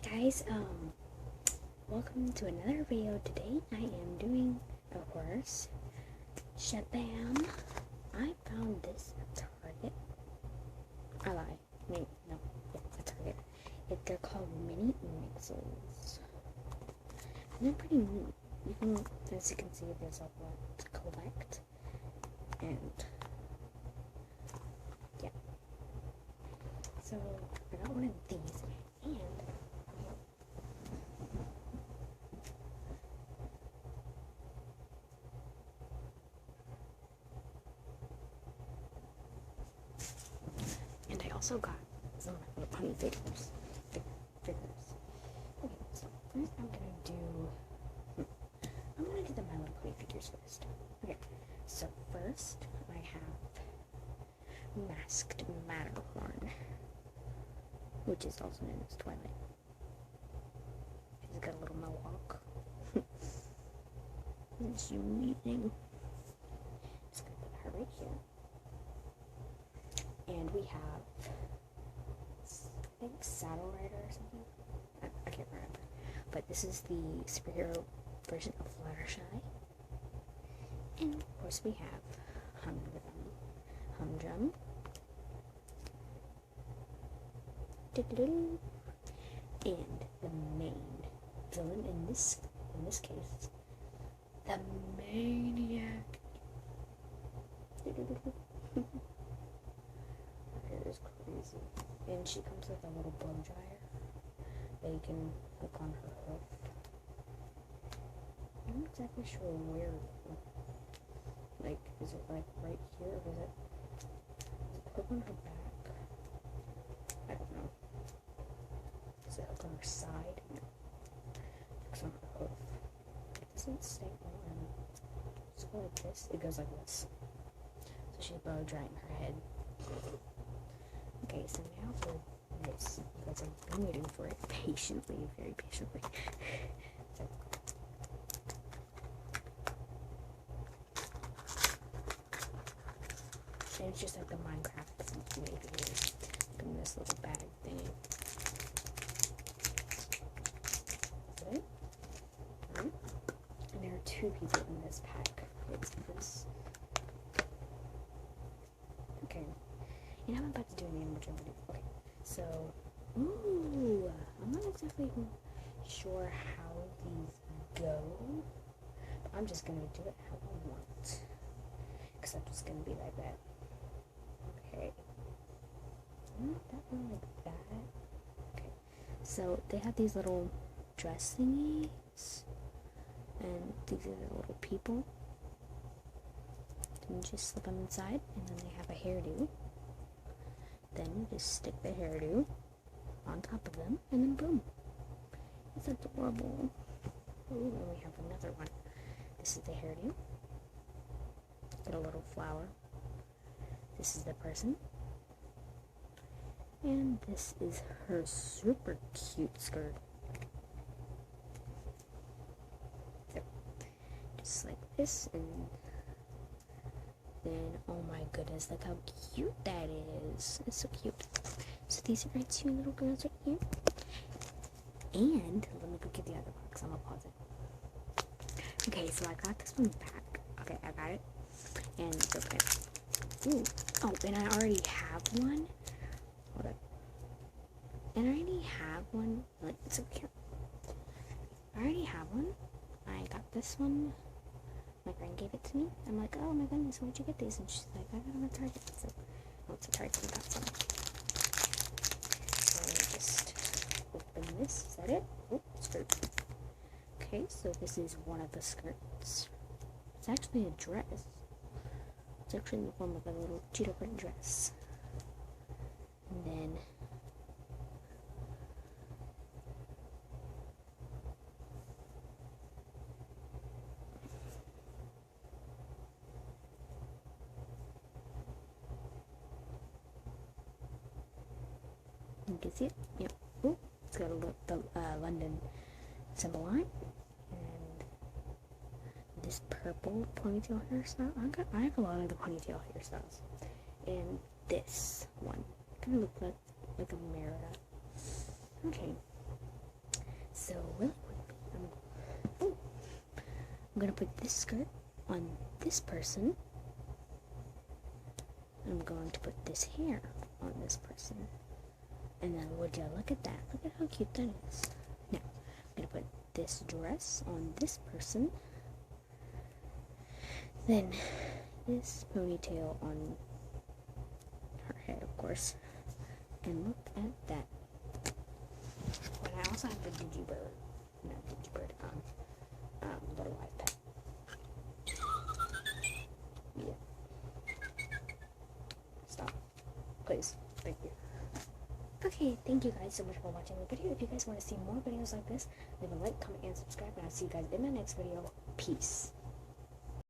Guys, welcome to another video. Today I am doing a horse. Shabam! I found this at Target. I lie. Wait, no. Yeah, at Target. They're called mini mixles. And they're pretty neat. You can, as you can see, there's a lot to collect. And, yeah. So, I got one of these. And I also got some of my little pony figures. Okay, so first I'm gonna do the My Little Pony figures first. Okay, so first I have Masked Matterhorn, which is also known as Twilight. She's got a little mohawk. It's amazing. Just gonna put her right here. And we have, I think, Saddle Rider or something. I can't remember. But this is the superhero version of Fluttershy. And of course we have Humdrum. And the main villain in this case, the Maniac. It is crazy. And she comes with a little blow dryer that you can hook on her hoof. I'm not exactly sure where. Like, is it like right here, or is it hook on her back? I don't know. Is it hook on her side? No. Hooks on her hoof. It doesn't stay on. Just go like this. It goes like this. So she's blow drying her head. Okay, so now for this. You guys have been waiting for it patiently, very patiently. So, and it's just like the Minecraft maybe in this little bag thingy. Good. And there are two people in this pack. It's this. Okay. And I'm about to do an animal video. Okay, so, ooh, I'm not exactly sure how these go, but I'm just gonna do it how I want, because I'm just gonna be like that. Okay, not that one like that. Okay, so they have these little dress thingies, and these are the little people. And you just slip them inside, and then they have a hairdo. Then you just stick the hairdo on top of them, and then boom. It's adorable. Ooh, and we have another one. This is the hairdo. Get a little flower. This is the person. And this is her super cute skirt. So, just like this, and then, oh my goodness, look how cute that is. It's so cute. So these are my two little girls right here. And, let me go get the other box. I'm gonna pause it. Okay, so I got this one back. Okay, I got it. And it's okay. Ooh. Oh, and I already have one. Hold up. And I already have one. Like, it's so cute. I already have one. I got this one. My friend gave it to me. I'm like, oh my goodness, where'd you get these? And she's like, I got them at Target. So, oh, it's a Target. I got some. So, just open this. Is that it? Oh, skirt. Okay, so this is one of the skirts. It's actually a dress. It's actually in the form of a little cheetah print dress. And then you can see it. Yep. Oh, it's got the London symbol on it. And this purple ponytail hairstyle. I have a lot of the ponytail hairstyles. And this one kind of looks like a Merida. Okay. going to put this skirt on this person. I'm going to put this hair on this person. And then would you look at that? Look at how cute that is. Now, I'm going to put this dress on this person. Then this ponytail on her head, of course. And look at that. And I also have the Digibird. Not Digibird, little life pet. Yeah. Stop. Please. Thank you. Okay, thank you guys so much for watching the video. If you guys want to see more videos like this, leave a like, comment, and subscribe. And I'll see you guys in my next video. Peace.